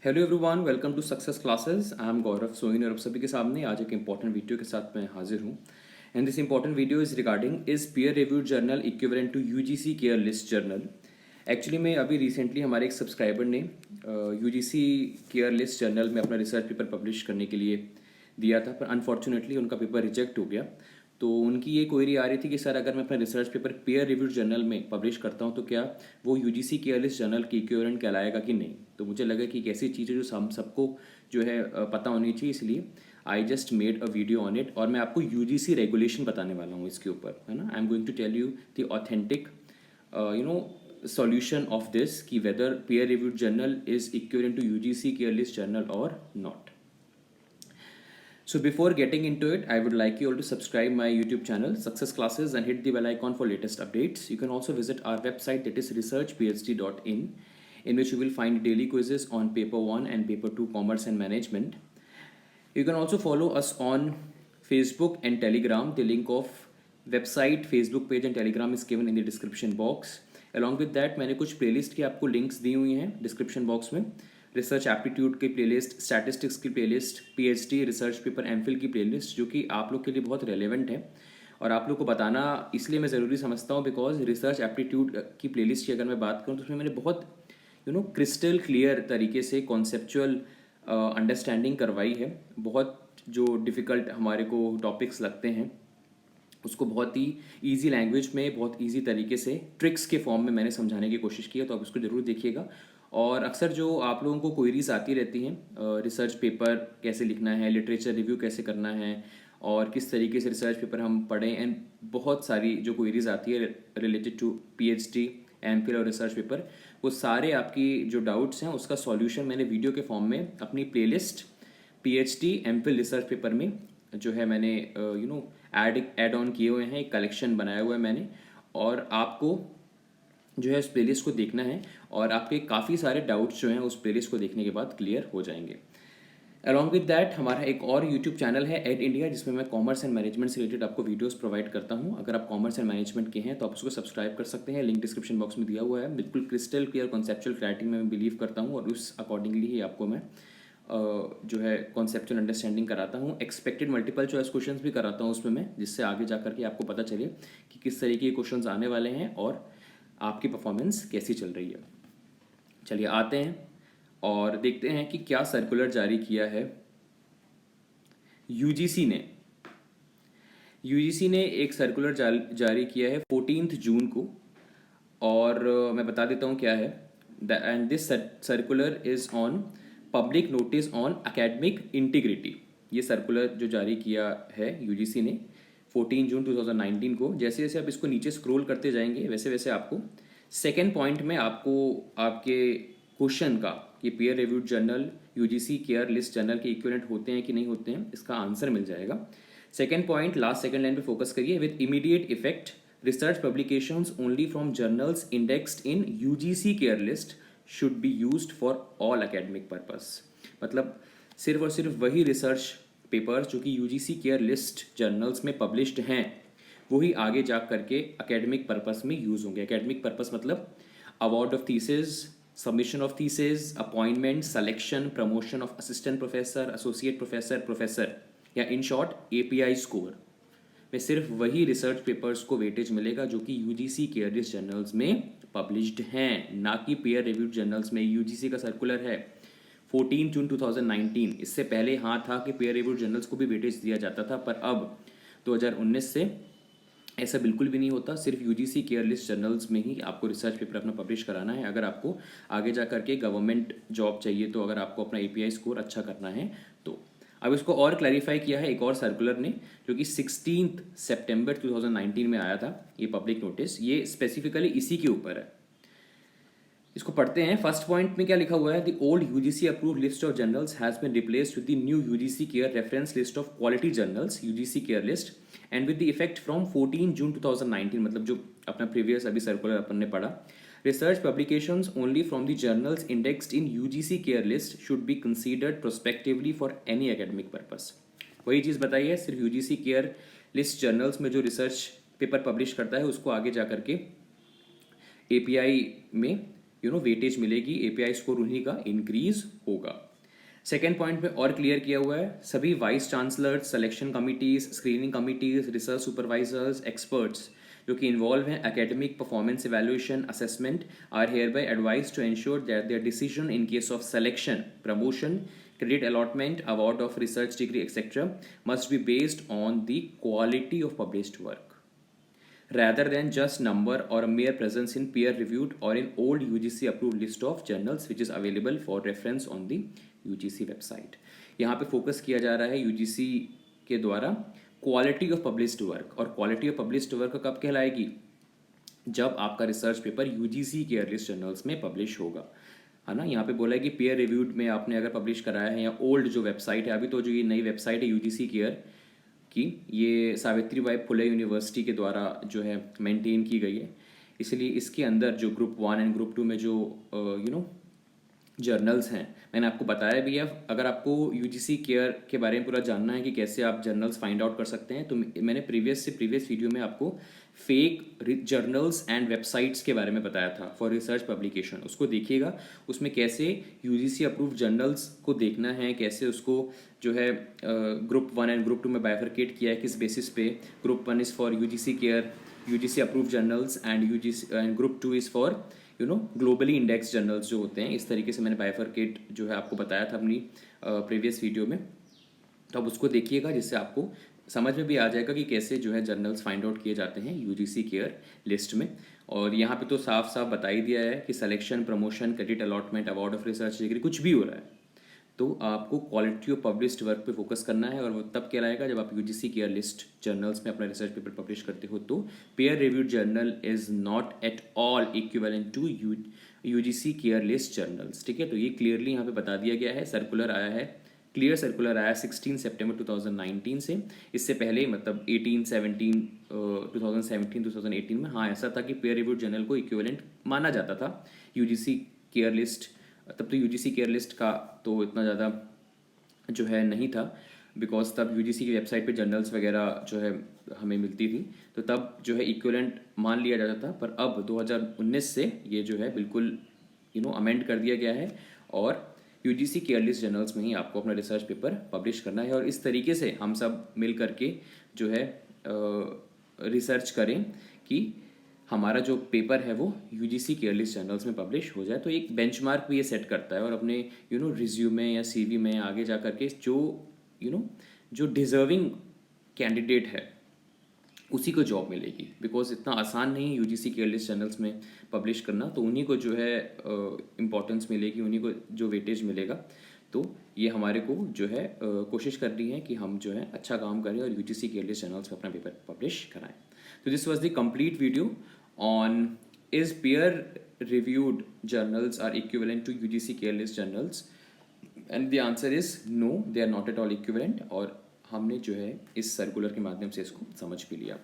Hello everyone, welcome to success classes. I'm Gaurav Soin और आप सभी के सामने आज एक इंपॉर्टेंट वीडियो के साथ मैं हाजिर हूँ। And this important video is regarding is peer reviewed journal equivalent to UGC care list journal. Actually में अभी रिसेंटली हमारे एक सब्सक्राइबर ने यूजीसी केयर लिस्ट जर्नल में अपना रिसर्च पेपर पब्लिश करने के लिए दिया था, पर अनफॉर्चुनेटली उनका पेपर रिजेक्ट हो गया। तो उनकी ये क्वेरी आ रही थी कि सर, अगर मैं अपना research paper peer reviewed journal में पब्लिश करता हूँ तो क्या वो यूजीसी केयर लिस्ट जर्नल की इक्विवेलेंट कहलाएगा कि नहीं। तो मुझे लगा कि एक ऐसी चीज़ है जो हम सबको जो है पता होनी चाहिए, इसलिए I just made a video on it और मैं आपको यूजीसी रेगुलेशन बताने वाला हूँ इसके ऊपर, है ना। I am going to tell you the authentic solution of this कि whether peer reviewed journal is equivalent to UGC care list journal or not. So before getting into it, I would like you all to subscribe my YouTube channel Success Classes and hit the bell icon for latest updates. You can also visit our website, that is researchphd.in, in which you will find daily quizzes on paper 1 and paper 2 commerce and management. You can also follow us on Facebook and Telegram. The link of website, Facebook page and Telegram is given in the description box. Along with that, मैंने कुछ playlist की आपको links दी हुई हैं description box में। Research aptitude की playlist, statistics की playlist, PhD research paper MPhil की प्लेलिस्ट, जो कि आप लोग के लिए बहुत रेलेवेंट है और आप लोग को बताना इसलिए मैं ज़रूरी समझता हूँ बिकॉज रिसर्च एप्टीट्यूड की प्लेलिस्ट की अगर मैं बात करूँ तो उसमें मैंने बहुत क्रिस्टल क्लियर तरीके से कॉन्सेप्चुअल अंडरस्टैंडिंग करवाई है। बहुत जो डिफ़िकल्ट हमारे को टॉपिक्स लगते हैं उसको बहुत ही इजी लैंग्वेज में, बहुत इजी तरीके से ट्रिक्स के फॉर्म में मैंने समझाने की कोशिश की है, तो आप उसको ज़रूर देखिएगा। और अक्सर जो आप लोगों को क्वेरीज आती रहती हैं, रिसर्च पेपर कैसे लिखना है, लिटरेचर रिव्यू कैसे करना है और किस तरीके से रिसर्च पेपर हम पढ़ें, एंड बहुत सारी जो क्वेरीज आती है रिलेटेड टू पीएचडी, एमफिल और रिसर्च पेपर, वो सारे आपकी जो डाउट्स हैं उसका सॉल्यूशन मैंने वीडियो के फॉर्म में अपनी playlist PhD MPhil research paper में जो है मैंने ऐड ऑन किए हुए हैं, एक कलेक्शन बनाया हुआ है मैंने, और आपको जो है उस प्लेलिस्ट को देखना है और आपके काफ़ी सारे डाउट्स जो हैं उस प्लेलिस्ट को देखने के बाद क्लियर हो जाएंगे। अलॉन्ग विद दैट हमारा एक और यूट्यूब चैनल है एट इंडिया, जिसमें मैं कॉमर्स एंड मैनेजमेंट से रिलेटेड आपको वीडियोस प्रोवाइड करता हूं। अगर आप कॉमर्स एंड मैनेजमेंट के हैं तो आप उसको सब्सक्राइब कर सकते हैं, लिंक डिस्क्रिप्शन बॉक्स में दिया हुआ है। बिल्कुल क्रिस्टल क्लियर कॉन्सेप्चुअल क्लैरिटी में मैं बिलीव करता हूँ और उस अकॉर्डिंगली ही आपको मैं जो है कॉन्सेप्चुअल अंडरस्टैंडिंग कराता हूँ। एक्सपेक्टेड मल्टीपल चॉइस क्वेश्चंस भी कराता हूँ उसमें मैं, जिससे आगे जाकर के आपको पता चले कि किस तरीके के क्वेश्चंस आने वाले हैं और आपकी परफॉर्मेंस कैसी चल रही है। चलिए आते हैं और देखते हैं कि क्या सर्कुलर जारी किया है यूजीसी ने। यूजीसी ने एक सर्कुलर जारी किया है 14 जून को, और मैं बता देता हूँ क्या है। And this circular is on public notice on academic integrity. ये सर्कुलर जो जारी किया है यूजीसी ने 14 जून 2019 को। जैसे जैसे आप इसको नीचे स्क्रॉल करते जाएंगे वैसे वैसे आपको सेकेंड पॉइंट में आपको आपके क्वेश्चन का कि peer reviewed journal UGC care list journal के इक्विवेलेंट होते हैं कि नहीं होते हैं, इसका आंसर मिल जाएगा। Second point last second line पे फोकस करिए। With immediate effect research publications only from journals indexed in UGC care list should be used for all academic purpose. मतलब सिर्फ और सिर्फ वही रिसर्च पेपर्स जो कि यूजीसी केयर लिस्ट जर्नल्स में पब्लिश्ड हैं वही आगे जा करके एकेडमिक पर्पस में यूज होंगे। एकेडमिक पर्पस मतलब award of thesis, submission of thesis, appointment, selection, promotion of assistant professor, associate professor, professor, या इन शॉर्ट एपीआई स्कोर में सिर्फ वही रिसर्च पेपर्स को वेटेज मिलेगा जो कि यूजीसी केयर लिस्ट जर्नल्स में पब्लिश्ड हैं, ना कि पीयर रिव्यूड जर्नल्स में। यूजीसी का सर्कुलर है 14 जून 2019। इससे पहले हाँ था कि पीयर रिव्यूड जर्नल्स को भी वेटेज दिया जाता था, पर अब 2019 से ऐसा बिल्कुल भी नहीं होता। सिर्फ यूजीसी केयर लिस्ट जर्नल्स में ही आपको रिसर्च पेपर अपना पब्लिश कराना है अगर आपको आगे जा करके गवर्नमेंट जॉब चाहिए, तो अगर आपको अपना एपीआई स्कोर अच्छा करना है तो। अब इसको और क्लैरिफाई किया है एक और सर्कुलर ने, जो कि 16 सितंबर 2019 में आया था ये पब्लिक नोटिस। ये स्पेसिफिकली इसी के ऊपर है। इसको पढ़ते हैं। फर्स्ट पॉइंट में क्या लिखा हुआ है? The old UGC approved list of journals has been replaced with the new UGC care reference list of quality journals UGC care list and with the effect from 14 June 2019। मतलब जो अपना previous अभी circular अपन ने पढ़ा, research publications only from the journals indexed in UGC care list should be considered prospectively for any academic purpose. वही चीज़ बताई है, सिर्फ यूजीसी केयर लिस्ट जर्नल्स में जो रिसर्च पेपर पब्लिश करता है उसको आगे जा करके एपीआई में वेटेज मिलेगी, API स्कोर उन्हीं का इंक्रीज होगा। सेकेंड पॉइंट में और क्लियर किया हुआ है, सभी vice chancellors, selection committees, screening committees, research supervisors, experts जो कि इन्वॉल्व हैं academic performance evaluation assessment are hereby advised to ensure that their decision in case of selection, promotion, credit allotment, award of research degree, etc., must be based on the quality of published work rather than just number or a mere presence in peer reviewed or in old UGC approved list of journals which is available for reference on the UGC website। यहाँ पे focus किया जा रहा है UGC के द्वारा quality of published work, और quality of published work कब कहलाएगी, जब आपका research paper UGC care list journals में पब्लिश होगा, है ना। यहाँ पे बोला है कि पेयर रिव्यूड में आपने अगर पब्लिश कराया है, या ओल्ड जो वेबसाइट है, अभी तो जो ये नई वेबसाइट है UGC केयर की, ये सावित्रीबाई फुले यूनिवर्सिटी के द्वारा जो है मेंटेन की गई है, इसलिए इसके अंदर जो ग्रुप 1 एंड ग्रुप 2 में जो जर्नल्स हैं, मैंने आपको बताया भी है। अगर आपको UGC केयर के बारे में पूरा जानना है कि कैसे आप जर्नल्स फाइंड आउट कर सकते हैं, तो मैंने प्रीवियस वीडियो में आपको फेक जर्नल्स एंड वेबसाइट्स के बारे में बताया था फॉर रिसर्च पब्लिकेशन, उसको देखिएगा। उसमें कैसे UGC अप्रूव्ड जर्नल्स को देखना है, कैसे उसको जो है ग्रुप 1 एंड ग्रुप 2 में बाइफरकेट किया है, किस बेसिस पे group 1 is for UGC care, UGC approved journals, and UGC and group 2 is for globally index journals जो होते हैं। इस तरीके से मैंने बाइफरकेट जो है आपको बताया था अपनी प्रीवियस वीडियो में, तो अब उसको देखिएगा, जिससे आपको समझ में भी आ जाएगा कि कैसे जो है जर्नल्स फाइंड आउट किए जाते हैं UGC केयर लिस्ट में। और यहाँ पे तो साफ साफ बता ही दिया है कि selection, promotion, credit allotment, award of research degree, कुछ भी हो रहा है तो आपको क्वालिटी ऑफ पब्लिश्ड वर्क पे फोकस करना है, और वो तब कहलाएगा जब आप UGC केयर लिस्ट जर्नल्स में अपना रिसर्च पेपर पब्लिश करते हो। तो peer reviewed journal is not at all equivalent to UGC care list journals, ठीक है। तो ये क्लियरली यहाँ पे बता दिया गया है, सर्कुलर आया है, क्लियर सर्कुलर आया 16 सितंबर 2019 से। इससे पहले मतलब 2018 में हाँ ऐसा था कि पेयर रिव्यूड जर्नल को इक्विवेलेंट माना जाता था UGC केयर लिस्ट। तब तो UGC केयर लिस्ट का तो इतना ज़्यादा जो है नहीं था, बिकॉज तब UGC की वेबसाइट पे जर्नल्स वगैरह जो है हमें मिलती थी, तो तब जो है इक्विवेलेंट मान लिया जाता था। पर अब 2019 से ये जो है बिल्कुल अमेंड कर दिया गया है, और UGC केयर लिस्ट जर्नल्स में ही आपको अपना रिसर्च पेपर पब्लिश करना है। और इस तरीके से हम सब मिल करके जो है रिसर्च करें कि हमारा जो पेपर है वो UGC केयर लिस्ट जर्नल्स में पब्लिश हो जाए। तो एक बेंचमार्क भी ये सेट करता है, और अपने रिज्यूमे या CV में आगे जा करके जो डिजर्विंग कैंडिडेट है उसी को जॉब मिलेगी, बिकॉज इतना आसान नहीं है UGC केयर लिस्ट जर्नल्स में पब्लिश करना, तो उन्हीं को जो है इम्पोर्टेंस मिलेगी, उन्हीं को जो वेटेज मिलेगा। तो ये हमारे को जो है कोशिश करनी है कि हम जो है अच्छा काम करें और UGC केयर लिस्ट जर्नल्स में अपना पेपर पब्लिश कराएं। तो this was the complete video on is peer reviewed journals are equivalent to UGC care list journals, and the answer is no, they are not at all equivalent. और हमने जो है इस circular के माध्यम से इसको समझ भी लिया।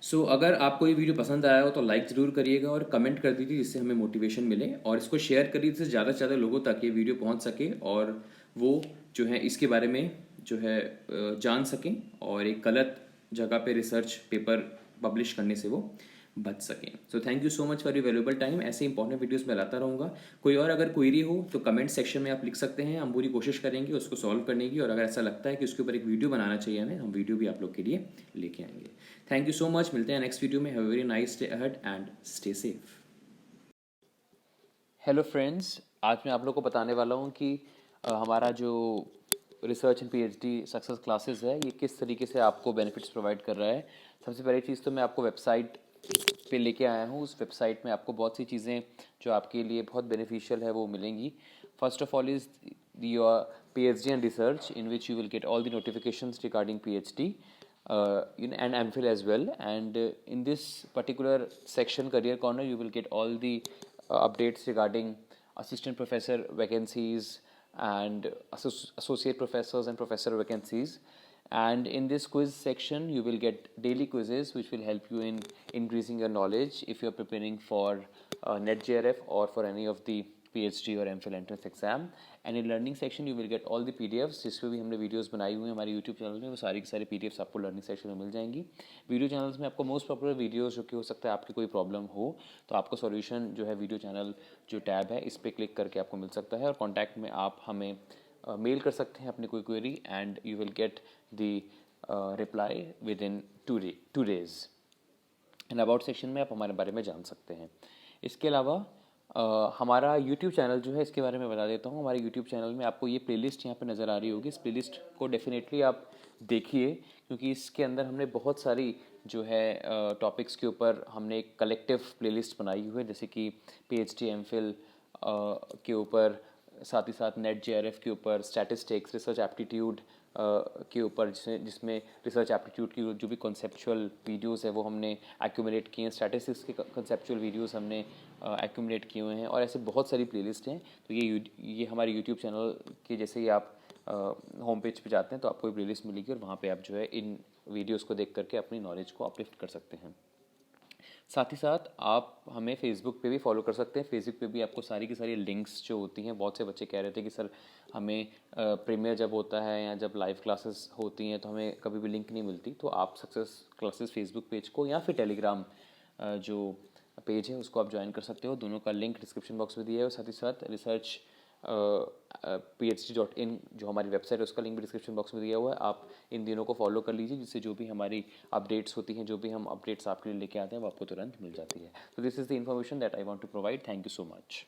सो अगर आपको ये वीडियो पसंद आया हो तो लाइक ज़रूर करिएगा और कमेंट कर दीजिए, जिससे हमें मोटिवेशन मिले, और इसको शेयर करिए जिससे ज़्यादा से ज़्यादा लोगों तक ये वीडियो पहुंच सके, और वो जो है इसके बारे में जो है जान सकें, और एक गलत जगह पे रिसर्च पेपर पब्लिश करने से वो बच सकें। So thank you so much for your valuable time. ऐसे इंपॉर्टेंट वीडियोस मैं लाता रहूँगा। कोई और अगर क्वेरी हो तो कमेंट सेक्शन में आप लिख सकते हैं, हम पूरी कोशिश करेंगे उसको सॉल्व करने की, और अगर ऐसा लगता है कि उसके ऊपर एक वीडियो बनाना चाहिए हमें, हम वीडियो भी आप लोग के लिए लेके आएंगे। थैंक यू सो मच, मिलते हैं नेक्स्ट वीडियो में। Have a very nice day ahead and stay safe. Hello friends, आज मैं आप लोग को बताने वाला हूँ कि हमारा जो research and PhD success classes है, ये किस तरीके से आपको बेनिफिट्स प्रोवाइड कर रहा है। सबसे पहली चीज़ तो मैं आपको वेबसाइट पे लेके आया हूँ। उस वेबसाइट में आपको बहुत सी चीज़ें जो आपके लिए बहुत बेनिफिशियल है वो मिलेंगी। First of all is your PhD and research, in which you will get all the notifications regarding PhD and MPhil as well. And in this particular section, Career Corner, you will get all the updates regarding assistant professor vacancies and associate professors and professor vacancies. And in this quiz section, you will get daily quizzes which will help you in increasing your knowledge if you're preparing for NET JRF or for any of the PhD और MPhil entrance exam. And in learning section you will get all the PDFs जिस पे भी हमने videos बनाई हुई हैं हमारे YouTube channel में, वो सारी की सारी PDFs आपको लर्निंग सेक्शन में मिल जाएंगी। वीडियो चैनल्स में आपको मोस्ट पॉपुलर वीडियोस जो कि हो सकता है आपकी कोई प्रॉब्लम हो तो आपको सॉल्यूशन जो है वीडियो चैनल जो टैब है इस पर क्लिक करके आपको मिल सकता है, और कॉन्टैक्ट में आप हमें मेल कर सकते हैं अपनी कोई query and you will get the reply with in 2 days। And about section में आप हमारे बारे में जान सकते हैं। इसके अलावा हमारा यूट्यूब चैनल जो है इसके बारे में बता देता हूँ। हमारे यूट्यूब चैनल में आपको ये प्लेलिस्ट यहाँ पे नज़र आ रही होगी, इस प्लेलिस्ट को डेफिनेटली आप देखिए क्योंकि इसके अंदर हमने बहुत सारी जो है टॉपिक्स के ऊपर हमने एक कलेक्टिव प्लेलिस्ट बनाई हुई है, जैसे कि PhD MPhil के ऊपर, साथ ही साथ नेट JRF के ऊपर, स्टैटिस्टिक्स, रिसर्च एप्टीट्यूड के ऊपर, जिसमें रिसर्च एप्टीट्यूड की जो भी कॉन्सेप्चुअल वीडियोस है वो हमने एक्यूमुलेट किए हैं, स्टैटिस्टिक्स के कॉन्सेप्चुअल वीडियोस हमने एक्यूमुलेट किए हुए हैं, और ऐसे बहुत सारी प्लेलिस्ट हैं। तो ये हमारे यूट्यूब चैनल के जैसे ही आप होम पेज पे जाते हैं तो आपको ये प्लेलिस्ट मिलेगी, और वहाँ पे आप जो है इन वीडियोस को देख करके अपनी नॉलेज को अपलिफ्ट कर सकते हैं। साथ ही साथ आप हमें फेसबुक पे भी फॉलो कर सकते हैं। फेसबुक पे भी आपको सारी की सारी लिंक्स जो होती हैं, बहुत से बच्चे कह रहे थे कि सर हमें प्रीमियर जब होता है या जब लाइव क्लासेस होती हैं तो हमें कभी भी लिंक नहीं मिलती, तो आप सक्सेस क्लासेस फेसबुक पेज को या फिर टेलीग्राम जो पेज है उसको आप ज्वाइन कर सकते हो। दोनों का लिंक डिस्क्रिप्शन बॉक्स में दिया है, और साथ ही साथ रिसर्च phd.in जो हमारी वेबसाइट है उसका लिंक भी डिस्क्रिप्शन बॉक्स में दिया हुआ है। आप इन दिनों को फॉलो कर लीजिए, जिससे जो भी हमारी अपडेट्स होती हैं, जो भी हम अपडेट्स आपके लिए लेके आते हैं वो आपको तुरंत मिल जाती है। तो this is the information that I want to provide. Thank you so much.